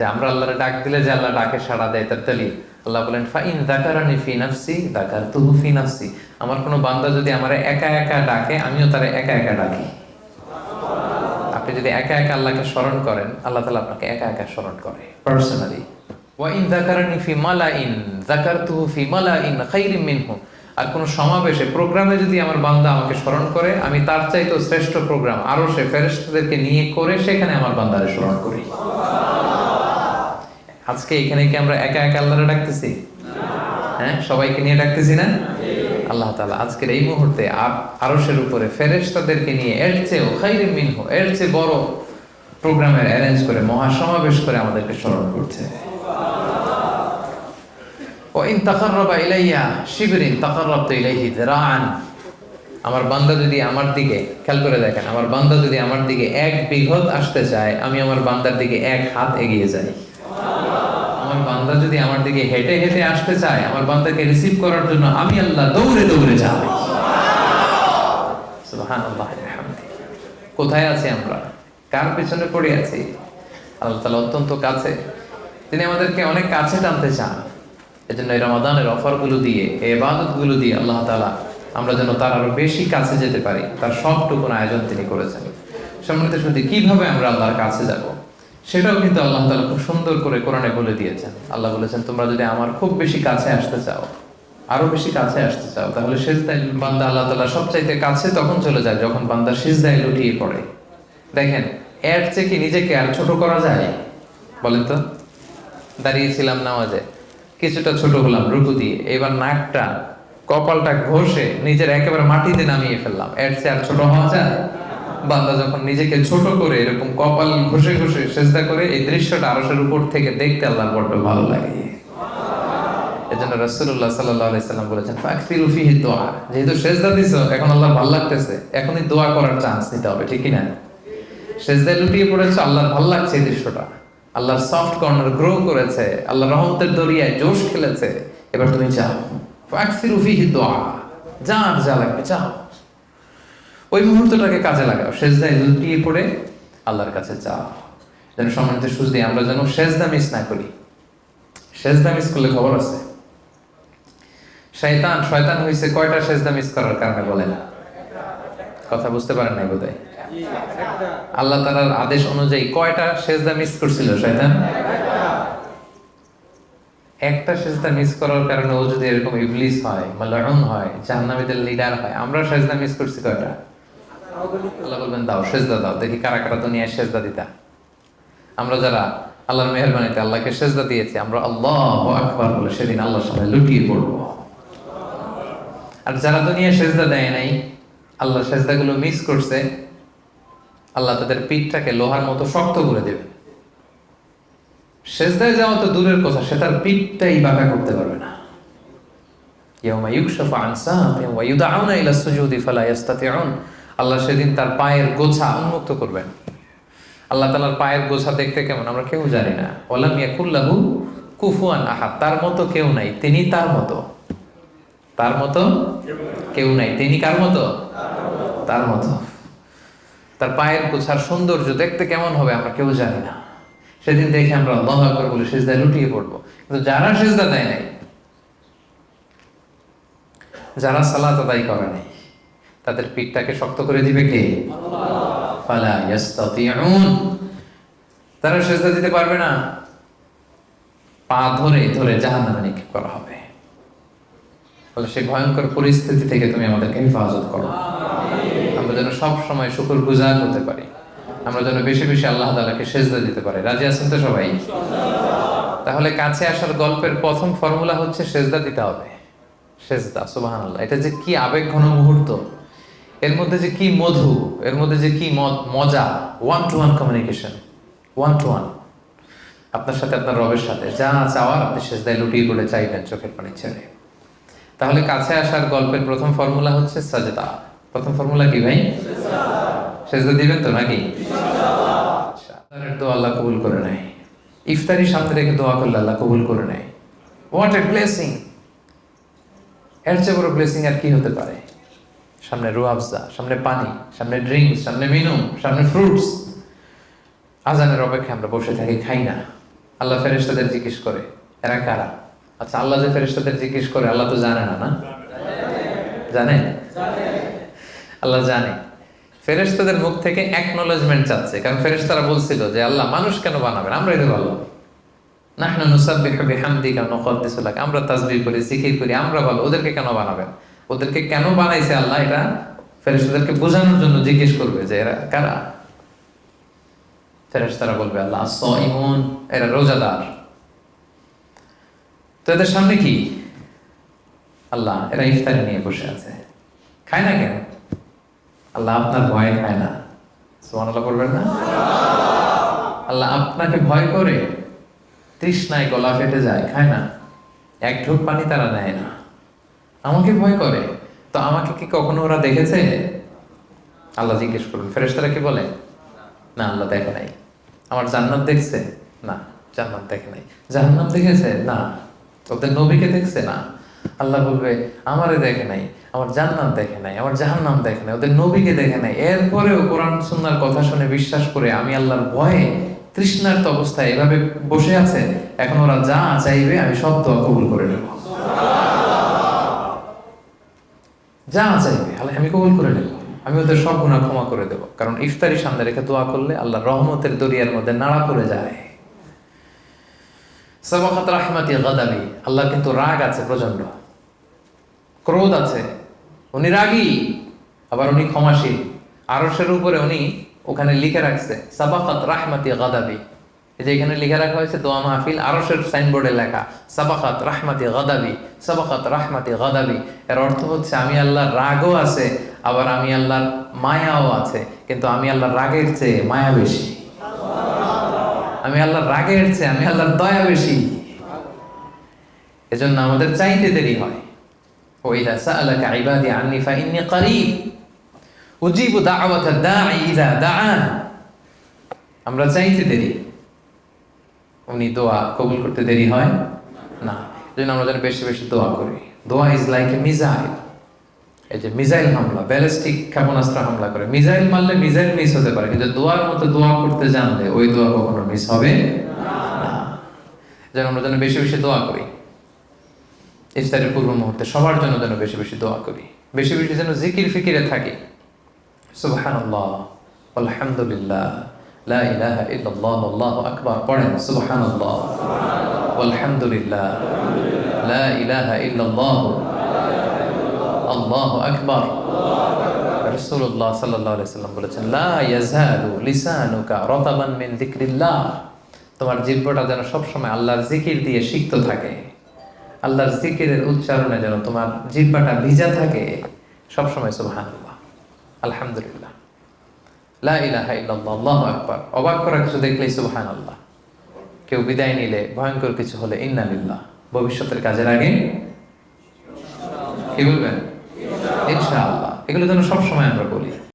যে আমরা আল্লাহরে ডাক দিলে যে আল্লাহ ডাকে সাড়া দেয়, তার দলিল আল্লাহ বলেন ফাইন যাকারানি ফি নাফসি যাকারতুহু ফি নাফসি। আমার কোনো বান্দা যদি আমারে একা একা ডাকে, আমিও তারে একা একা ডাকি। আপনি যদি একা একা আল্লাহকে স্মরণ করেন, আল্লাহ তাআলা আপনাকে একা একা স্মরণ করে পার্সোনালি। ওয়া ইন যাকারানি ফি মালাইন যাকারতুহু ফি মালাইন খাইরিম মিনহু। আর কোন সমাবেশে, প্রোগ্রামে যদি আমার বান্দা আমাকে স্মরণ করে, আমি তার চাইতেও শ্রেষ্ঠ প্রোগ্রাম আরো সে ফেরেশতাদেরকে নিয়ে করে সেখানে আমার বান্দারে স্মরণ করি। আজকে এখানে কি আমরা একা একা আল্লাহরে ডাকতেছি? হ্যাঁ, সবাইকে নিয়ে ডাকতেছি না? আল্লাহ তাআলা আজকের এই মুহূর্তে আরশের উপরে ফেরেশতাদেরকে নিয়ে এর চেয়ে খাইরিম মিনহু, এর চেয়ে বড় প্রোগ্রামের অ্যারেঞ্জ করে, মহাসমাবেশ করে আমাদেরকে স্মরণ করছে। ওয়া ইন তাকাররাবা ইলাইয়া শিবরিন তাকাররাবতু ইলাইহি যিরাআন। আমার বান্দা যদি আমার দিকে, খেয়াল করে দেখেন, আমার বান্দা যদি আমার দিকে এক বিঘত আসতে চায়, আমি আমার বান্দার দিকে এক হাত এগিয়ে যাই। আমার বান্দা যদি আমার দিকে হেঁটে হেঁটে আসতে চায়, আমার বান্দাকে রিসিভ করার জন্য আমি আল্লাহ দৌড়ে দৌড়ে যাই। সুবহানাল্লাহ ওয়া বিহামদিহি। কোথায় আছি আমরা? কার পেছনে পড়ে আছি? আল্লাহ তাআলা অত্যন্ত কাছে, তিনি আমাদেরকে অনেক কাছে টানতে চান। এজন্য এই রমাদানের অফারগুলো দিয়ে, এই ইবাদতগুলো দিয়ে আল্লাহ তাআলা আমরা যেন তার আরো বেশি কাছে যেতে পারি, তার সবটুকুন আয়োজন তিনি করেছেন। সম্মানিত শুনতে, কিভাবে আমরা আল্লাহর কাছে যাব সেটাও কিন্তু আল্লাহ তাআলা খুব সুন্দর করে কোরআনে বলে দিয়েছেন। আল্লাহ বলেছেন, তোমরা যদি আমার খুব বেশি কাছে আসতে চাও, আরো বেশি কাছে আসতে চাও, তাহলে সিজদায় বান্দা আল্লাহ তাআলা সবচাইতে কাছে তখন চলে যায় যখন বান্দা সিজদায় লুটিয়ে পড়ে। দেখেন, এর চেয়ে কি নিজেকে আর ছোট করা যায়? বলেন তো। দাঁড়িয়েছিলাম নামাজে, কিছুটা ছোট হলাম রুকু দিয়ে, এবার নাকটা, কপালটা ঘষে নিজের একেবারে মাটিতে নামিয়ে ফেললাম। এর চেয়ে আর ছোট হওয়া যায়? বান্দা যখন নিজেকে ছোট করে এরকম কপাল ঘষে ঘষে সেজদা করে, এই দৃশ্যটা আরশের উপর থেকে দেখতে আল্লাহর বড্ড ভালো লাগে। এজন্য রাসূলুল্লাহ সাল্লাল্লাহু আলাইহি সাল্লাম বলেছেন, ফাকসিরু ফিহি দুআ। যেহেতু সেজদা দিছো, এখন আল্লাহর ভালো লাগতেছে, এখনই দোয়া করার চান্স নিতে হবে, ঠিক কি না? সেজদায় লুটিয়ে পড়েছো, আল্লাহর ভালো লাগছে এই দৃশ্যটা, আল্লাহর সফট কর্নার গ্রো করেছে, আল্লাহর রহমতের দরিয়ায় জোশ খেলেছে, এবার তুমি যাও। ফাকসিরু ফিহি দুআ, যা লাগবে যাও, ওই মুহূর্তটাকে কাজে লাগাও, সেজদায় লুটিয়ে পড়ে আল্লাহর কাছে যাও। যেন সম্মানিত সুজদি, আমরা যেন সেজদা মিস না করি। সেজদা মিস করলে খবর আছে। শয়তান হয়েছে কয়টা সেজদা মিস করার কারণে? বলেন। কথা বুঝতে পারেন নাই বোধহয়। আল্লাহ তাআলার আদেশ অনুযায়ী কয়টা সেজদা মিস করছিল শয়তান? একটা সেজদা মিস করার কারণে ও যদি এরকম ইবলিস হয়, মালউন হয়, জাহান্নামীদের লিডার হয়, আমরা সেজদা মিস করছি কয়টা? আল্লাহ বলবেন, দাও সেজদা দাও, দেখি কারা কারা দুনিয়ায় সেজদা দিতা। আমরা যারা আল্লাহর মেহেরবানিতে আল্লাহকে সেজদা দিয়েছি, আমরা আল্লাহু আকবার বলে সেদিন আল্লাহর সামনে লুটিয়ে পড়বো। আর যারা দুনিয়ায় সেজদা দেয় নাই, আল্লাহ সেজদাগুলো মিস করছে, আল্লাহ তাদের পিঠটাকে লোহার মতো শক্ত করে দেবে। সেজদায় যাওয়া তো দূরের কথা, সে তার পিঠটাই বাঁকা করতে পারবে না। ইয়াউমা ইউকশাফু আন সাকিন ওয়া ইউদআউনা ইলা সুজুদি ফালা ইস্তাতিউন। আল্লাহ সেদিন তার পায়ের গোছা উন্মুক্ত করবেন। আল্লাহ তাআলার পায়ের গোছা দেখতে কেমন আমরা কেউ জানি না। ওয়ালাম ইয়াকুল্লাহু কুফুয়ান আহাদ, তার মতো কেউ নাই, তিনি তার মতো। তার মতো কেউ নাই, তিনি কার মতো? তার মতো। তার পায়ের গোছার সৌন্দর্য দেখতে কেমন হবে আমরা কেউ জানি না। সেদিন দেখে আমরা আল্লাহু আকবার বলে সিজদায় লুটিয়ে পড়বো। কিন্তু যারা সিজদা দেয় নাই, যারা সালাত আদায় করে নাই, তাদের পিঠটাকে শক্ত করে দিবে কে? আল্লাহ। ফালা ইস্তাতিউন, তারা সিজদা দিতে পারবে না। পা ধরে ধরে জাহান্নামে নিক্ষেপ করা হবে। ফলে সেই ভয়ঙ্কর পরিস্থিতি থেকে তুমি আমাদেরকে হেফাজত করো। আমরা যেন সব সময় শুকরগুজার হতে পারি, আমরা যেন বেশি বেশি আল্লাহ তাআলাকে সেজদা দিতে পারি। রাজি আছেন তো সবাই? তাহলে কাছে আসার গল্পের প্রথম ফর্মুলা হচ্ছে সেজদা দিতে হবে। সেজদা, সুবহানাল্লাহ, এটা যে কি আবেগ ঘন মুহূর্ত, এর মধ্যে যে কি মধু, এর মধ্যে যে কি মজা। One to one communication, one to one, আপনার সাথে আপনার রবের সাথে যা চাওয়ার আপনি সেজদায় লুটিয়ে পড়ে চাইবেন চোখের পানি ছেড়ে। তাহলে কাছে আসার গল্পের প্রথম ফর্মুলা হচ্ছে সাজদা। প্রথম ফর্মুলা কি ভাই? সেজদা দিবেন তো নাকি? ইনশাআল্লাহ। দোয়া আল্লাহ কবুল করে নেয়। ইফতারি সামনে রেখে দোয়া করলে আল্লাহ কবুল করে নেয়। What a blessing! এর চেয়ে বড় ব্লেসিং আর কি হতে পারে? সামনে রুয়াবজা, সামনে পানি, সামনে ড্রিঙ্কস, সামনে মেনু, সামনে ফ্রুটস। আজানের অপেক্ষায় আমরা বসে থাকি, খাই না। আল্লাহ ফেরেশতাদের জিজ্ঞেস করে এরা কারা? আচ্ছা, আল্লাহ যে ফেরেশতাদের জিজ্ঞেস করে আল্লাহ তো জানে না, না জানে? আল্লাহ জানে। ফেরেশতাদের মুখ থেকে অ্যাকনোলেজমেন্ট চাচ্ছে, কারণ ফেরেশতারা বলছিল যে আল্লাহ মানুষ কেন বানাবেন, আমরাই তো ভালো। নাহনু নুসাব্বিহু বিহামদিকা ওয়া নুকদ্দিসু লাক, আমরা তাসবিহ করি, জিকির করি, আমরা ভালো, ওদেরকে কেন বানাবেন? ওদেরকে কেন বানাইছে আল্লাহ, এটা ফেরেশতাদেরকে বোঝানোর জন্য জিজ্ঞেস করবে যে এরা কারা। ফেরেশতারা বলবে আল্লাহ আস-সাইমুন, এরা রোজাদার। তো এদের সামনে কি? আল্লাহ এরা ইফতারি নিয়ে বসে আছে, খায় না কেন? আল্লাহ আপনার ভয় খায় না, সুবহানাল্লাহ বলবেন না? আল্লাহ আপনাকে ভয় করে, তৃষ্ণায় গলা ফেটে যায়, খায় না, এক ঢোক পানি তারা নেয় না। আমাকে ভয় করে, তো আমাকে কি কখনো ওরা দেখেছে? আল্লাহ জিজ্ঞেস করবেন। ফেরেশতারা কি বলে? না, আল্লাহ দেখে নাই। আমার জান্নাত দেখছে? না, জান্নাত দেখে নাই। জাহান্নাম দেখেছে? না। ওদের নবীকে দেখছে? না। আল্লাহ বলবে আমারে দেখে নাই, আমার জান্নাত দেখে নাই, আমার জাহান্নাম দেখে নাই, ওদের নবীকে দেখে নাই, এরপরেও কোরআন সুন্নাহর কথা শুনে বিশ্বাস করে আমি আল্লাহর ভয়ে তৃষ্ণার্ত অবস্থায় এভাবে বসে আছে। এখন ওরা যা চাইবে আমি সব দোয়া কবুল করে নেব। যা চাইবে আল্লাহ আমি কবুল করে নেব, আমি ওদের সব গুনাহ ক্ষমা করে দেব। কারণ ইফতারি সামনে রেখে দোয়া করলে আল্লাহর রহমতের দরিয়ার মধ্যে নাড়া পড়ে যায়। সাবাকাত রাহমাতি গাদাবি, আল্লাহ কিন্তু রাগ আছে প্রচন্ড, ক্রোধ আছে, উনি রাগী, আবার উনি ক্ষমাশীল। আরশের উপরে উনি ওখানে লিখে রাখছে সাবাকাত রাহমাতি গাদাবি। এই যে এখানে লিখে রাখা হয়েছে দোয়া মাহফিল, আরশের সাইনবোর্ডে লেখা সাবাকাত রাহমাতি গাদাবি, সাবাকাত রাহমাতি গাদাবি। এর অর্থ হচ্ছে আমি আল্লাহর রাগও আছে, আবার আমি আল্লাহর মায়াও আছে, কিন্তু আমি আল্লাহর রাগের চেয়ে মায়া বেশি। আমি আল্লাহর রাগের চেয়ে আমি আল্লাহর দয়া বেশি। এজন্য আমাদের চাইতে দেরি হয়। ওয়াইদা সাআলাকা ইবাদি আন্নি ফাইন্নী করিব উজিবু দাওয়াতাদ দাঈ ইযা দাআন। আমরা চাইতে দেরি, উনি দোয়া কবুল করতে দেরি হয় না। এজন্য আমরা যেন বেশি বেশি দোয়া করি। দোয়া ইজ লাইক এ মিসাইল। এই যে মিসাইল হামলা, ব্যালিস্টিক ক্ষেপণাস্ত্র হামলা করে, মিসাইল মারলে মিসাইল মিস হতে পারে, কিন্তু দোয়ার মতো দোয়া করতে জানলে ওই দোয়া কখনো মিস হবে না। যেন আমরা যেন বেশি বেশি দোয়া করি। ইফতারের পূর্ব মুহূর্তে সবার জন্য যেন বেশি বেশি দোয়া করি, বেশি বেশি যেন জিকির ফিকিরে থাকি। সুবহানাল্লাহ, আলহামদুলিল্লাহ, লা ইলাহা ইল্লাল্লাহ, আল্লাহু আকবার পড়েন। সুবহানাল্লাহ, আলহামদুলিল্লাহ, লা ইলাহা ইল্লাল্লাহ, আল্লাহু আকবার। রাসূলুল্লাহ সাল্লাল্লাহু আলাইহি সাল্লাম বলেছেন লা ইয়াজালু লিসানুকা রাতাবান মিন যিকরিল্লাহ, তোমার জিহ্বাটা যেন সব সময় আল্লাহর জিকির দিয়ে সিক্ত থাকে, আল্লাহর জিকিরের উচ্চারণে যেন তোমার জিহ্বাটা ভিজা থাকে সব সময়। সুবহানাল্লাহ, আলহামদুলিল্লাহ, লা ইলাহা ইল্লাল্লাহ, আল্লাহু আকবার। অবাক করা কিছু দেখলেই সুবহানাল্লাহ। কেউ বিদায় নিলে, ভয়ঙ্কর কিছু হলে ইন্না লিল্লাহ। ভবিষ্যতের কাজের আগে কি বলবেন? ইনশাআল্লাহ। এগুলো যেন সবসময় আমরা বলি।